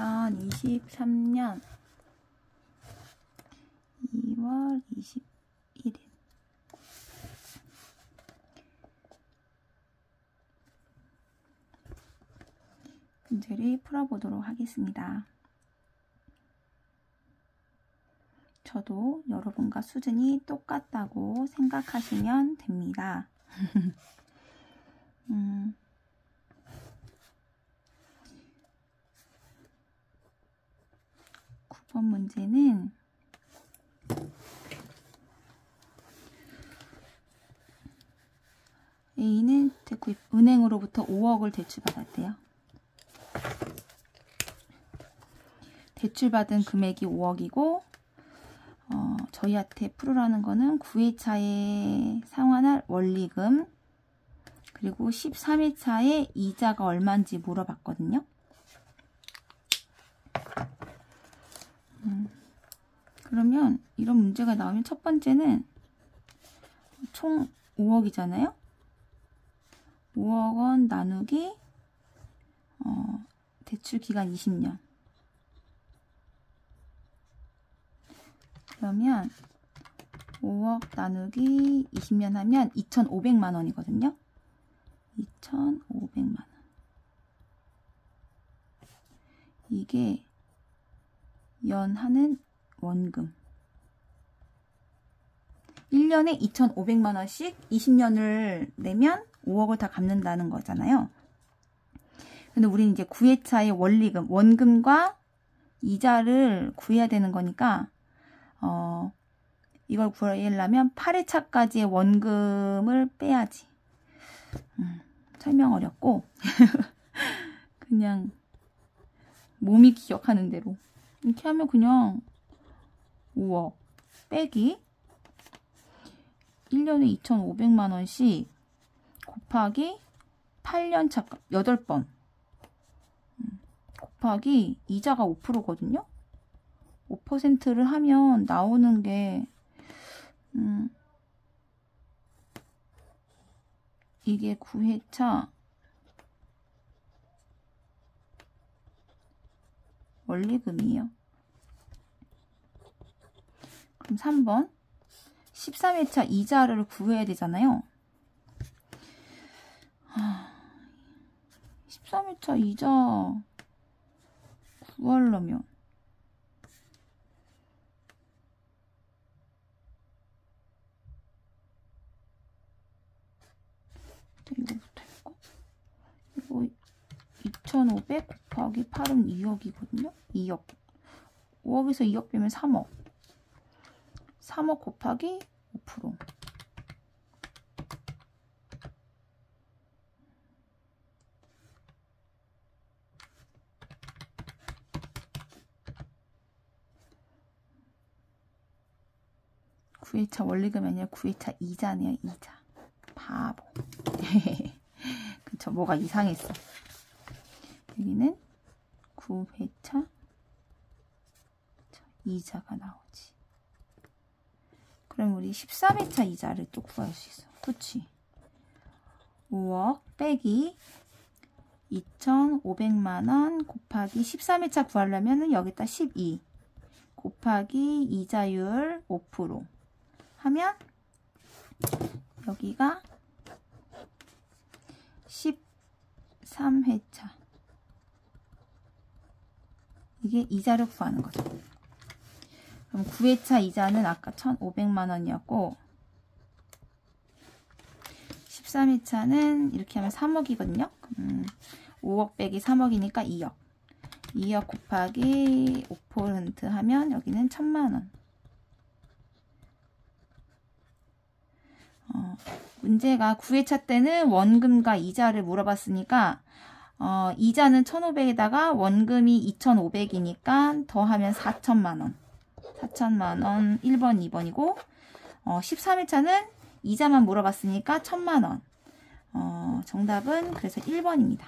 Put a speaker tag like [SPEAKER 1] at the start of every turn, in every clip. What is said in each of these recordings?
[SPEAKER 1] 2023년 2월 21일 문제를 풀어보도록 하겠습니다. 저도 여러분과 수준이 똑같다고 생각하시면 됩니다. 9번 문제는 A는 은행으로부터 5억을 대출받았대요. 대출받은 금액이 5억이고 저희한테 풀으라는 거는 9회차에 상환할 원리금 그리고 13회차에 이자가 얼마인지 물어봤거든요. 그러면 이런 문제가 나오면 첫 번째는 총 5억이잖아요. 5억 원 나누기 대출 기간 20년. 그러면 5억 나누기 20년 하면 2,500만 원이거든요. 2,500만 원. 이게 연하는 원금. 1년에 2,500만 원씩 20년을 내면 5억을 다 갚는다는 거잖아요. 근데 우리는 이제 9회차의 원리금, 원금과 이자를 구해야 되는 거니까 이걸 구하려면 8회차까지의 원금을 빼야지. 설명 어렵고 그냥 몸이 기억하는 대로 이렇게 하면 그냥 5억 빼기 1년에 2,500만 원씩 곱하기 8년차 8번 곱하기 이자가 5%거든요. 5%를 하면 나오는 게 이게 9회차 원리금이에요. 그럼 3번 13회차 이자를 구해야 되잖아요. 13회차 이자 구하려면 이거부터 이거 2,500 곱하기 8은 2억이거든요. 2억 5억에서 2억 빼면 3억 3억 곱하기 5% 구회차 원리금이 아니라 9회차 이자네요. 이자. 바보. 그쵸. 뭐가 이상했어. 여기는 9회차 이자가 나오지. 그럼 우리 13회차 이자를 또 구할 수 있어. 그치? 5억 빼기 2,500만 원 곱하기 13회차 구하려면 여기다 12 곱하기 이자율 5% 하면 여기가 13회차. 이게 이자를 구하는 거죠. 그럼 9회차 이자는 아까 1,500만 원이었고 13회차는 이렇게 하면 3억이거든요. 5억 빼기 3억이니까 2억. 2억 곱하기 5% 하면 여기는 1,000만 원. 문제가 9회차 때는 원금과 이자를 물어봤으니까 이자는 1,500에다가 원금이 2,500이니까 더하면 4,000만 원. 4,000만 원 1번, 2번이고 13회차는 이자만 물어봤으니까 1,000만 원. 정답은 그래서 1번입니다.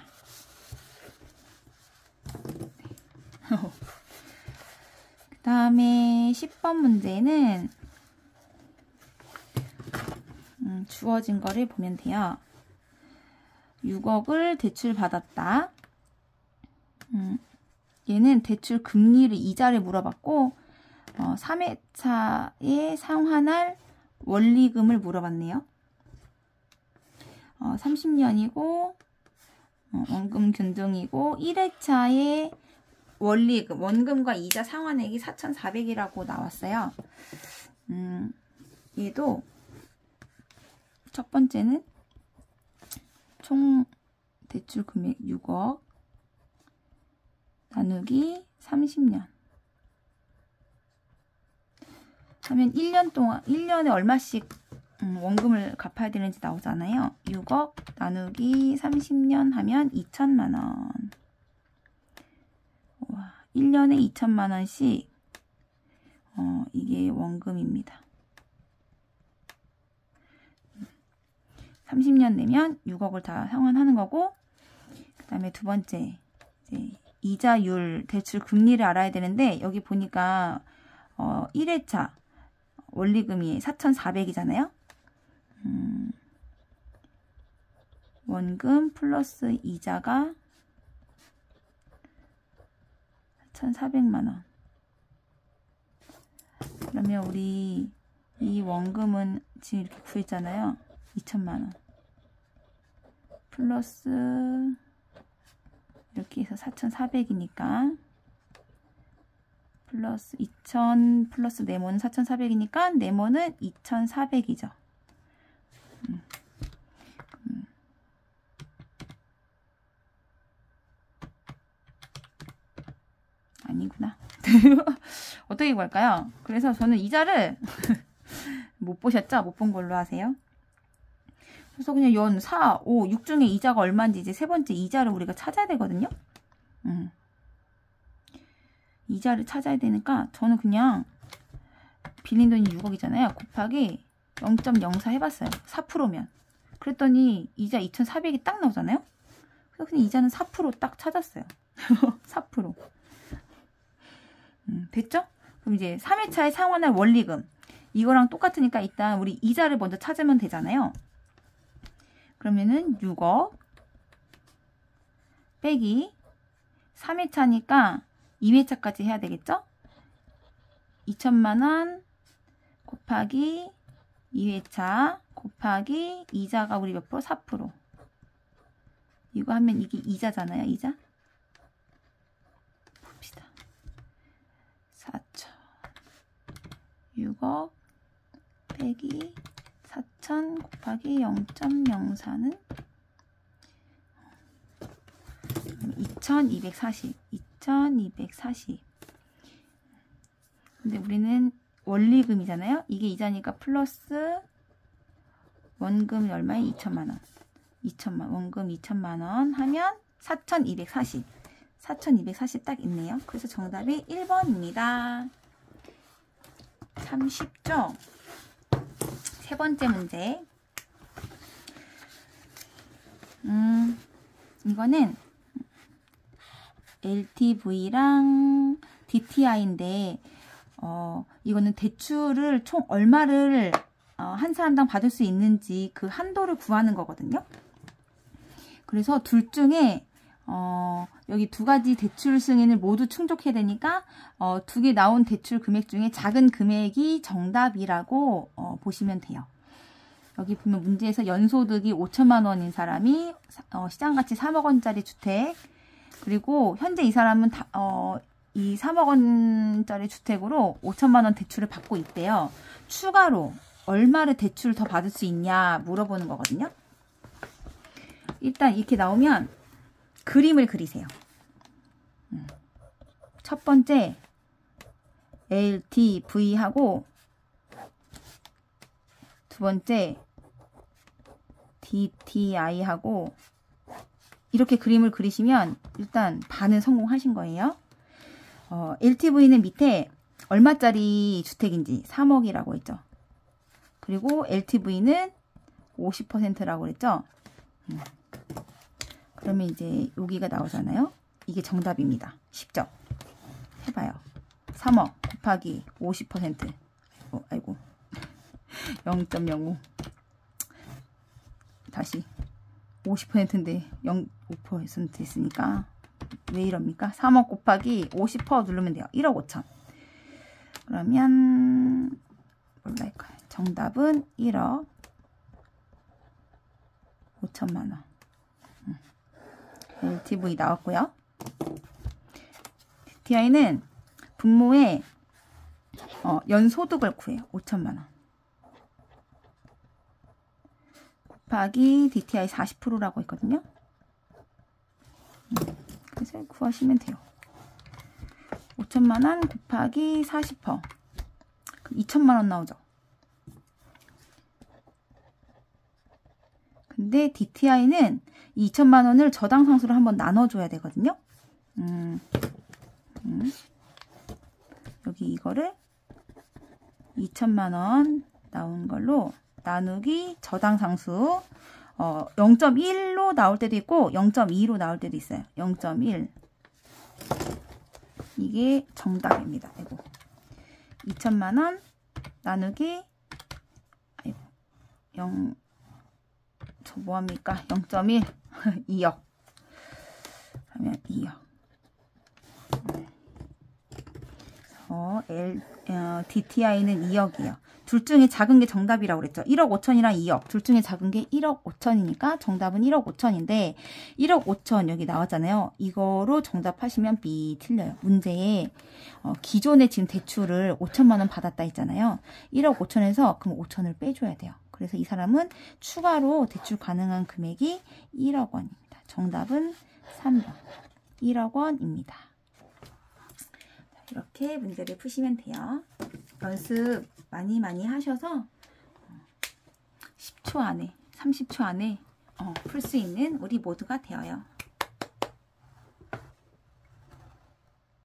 [SPEAKER 1] 그 다음에 10번 문제는 주어진 거를 보면 돼요. 6억을 대출받았다. 얘는 대출 금리를 이자를 물어봤고 3회차에 상환할 원리금을 물어봤네요. 30년이고 원금 균등이고 1회차에 원리금, 원금과 이자 상환액이 4,400이라고 나왔어요. 얘도 첫 번째는 총 대출 금액 6억 나누기 30년 하면 1년 동안 1년에 얼마씩 원금을 갚아야 되는지 나오잖아요. 6억 나누기 30년 하면 2천만 원. 1년에 2천만 원씩 이게 원금입니다. 30년 내면 6억을 다 상환하는 거고, 그 다음에 두 번째 이제 이자율, 대출 금리를 알아야 되는데 여기 보니까 1회차 원리금이 4,400이잖아요. 원금 플러스 이자가 4,400만 원. 그러면 우리 이 원금은 지금 이렇게 구했잖아요. 2천만 원. 플러스 이렇게 해서 4,400이니까 플러스 2,000 플러스 네모는 4,400이니까 네모는 2,400이죠. 아니구나. 어떻게 구할까요? 그래서 저는 이자를 못 보셨죠? 못 본 걸로 하세요. 그래서 그냥 연 4, 5, 6 중에 이자가 얼마인지 이제 세 번째 이자를 우리가 찾아야 되거든요. 이자를 찾아야 되니까 저는 그냥 빌린 돈이 6억이잖아요. 곱하기 0.04 해봤어요. 4%면. 그랬더니 이자 2,400이 딱 나오잖아요. 그래서 그냥 이자는 4% 딱 찾았어요. 4%. 됐죠? 그럼 이제 3회차에 상환할 원리금. 이거랑 똑같으니까 일단 우리 이자를 먼저 찾으면 되잖아요. 그러면은 6억 빼기 3회차니까 2회차까지 해야 되겠죠? 2천만 원 곱하기 2회차 곱하기 이자가 우리 몇 프로? 4%. 이거 하면 이게 이자잖아요. 이자. 봅시다. 4천 6억 빼기 4천 곱하기 0.04는 2240. 2240. 근데 우리는 원리금이잖아요. 이게 이자니까 플러스 원금이 얼마에 2천만 원. 2천만 원금 2천만 원 하면 4,240. 4,240 딱 있네요. 그래서 정답이 1번입니다. 참 쉽죠? 세 번째 문제. 이거는 LTV랑 DTI인데 이거는 대출을 총 얼마를 한 사람당 받을 수 있는지 그 한도를 구하는 거거든요. 그래서 둘 중에 여기 두 가지 대출 승인을 모두 충족해야 되니까 두 개 나온 대출 금액 중에 작은 금액이 정답이라고 보시면 돼요. 여기 보면 문제에서 연소득이 5천만 원인 사람이 시장가치 3억 원짜리 주택, 그리고 현재 이 사람은 이 3억 원짜리 주택으로 5천만 원 대출을 받고 있대요. 추가로 얼마를 대출을 더 받을 수 있냐 물어보는 거거든요. 일단 이렇게 나오면 그림을 그리세요. 첫 번째 LTV하고 두 번째 DTI하고 이렇게 그림을 그리시면 일단 반은 성공하신 거예요. LTV는 밑에 얼마짜리 주택인지 3억이라고 했죠. 그리고 LTV는 50%라고 그랬죠. 그러면 이제 여기가 나오잖아요. 이게 정답입니다. 쉽죠? 해봐요. 3억 곱하기 50%. 아이고. 0.05. 다시. 50%인데 0.5% 있으니까 왜 이럽니까? 3억 곱하기 50% 누르면 돼요. 1억 5천. 그러면 뭘로 할까요? 정답은 1억 5천만 원. LTV 나왔고요. DTI는 분모의 연소득을 구해요. 5천만 원. 곱하기 DTI 40%라고 했거든요. 그래서 구하시면 돼요. 5천만 원 곱하기 40%. 그럼 2천만 원 나오죠. 근데 DTI는 2천만 원을 저당 상수로 한번 나눠줘야 되거든요. 여기 이거를 2천만 원 나온 걸로 나누기 저당 상수 0.1로 나올 때도 있고 0.2로 나올 때도 있어요. 0.1 이게 정답입니다. 아이고. 2천만 원 나누기 아이고 0 저 뭐합니까? 0.1 2억 그러면 2억 DTI는 2억이에요. 둘 중에 작은 게 정답이라고 그랬죠. 1억 5천이랑 2억. 둘 중에 작은 게 1억 5천이니까 정답은 1억 5천인데 1억 5천 여기 나왔잖아요. 이거로 정답하시면 B 틀려요. 문제에 기존에 지금 대출을 5천만 원 받았다 했잖아요. 1억 5천에서 그럼 5천을 빼줘야 돼요. 그래서 이 사람은 추가로 대출 가능한 금액이 1억 원입니다. 정답은 3번 1억 원입니다. 이렇게 문제를 푸시면 돼요. 연습 많이 하셔서 10초 안에, 30초 안에 풀 수 있는 우리 모두가 되어요.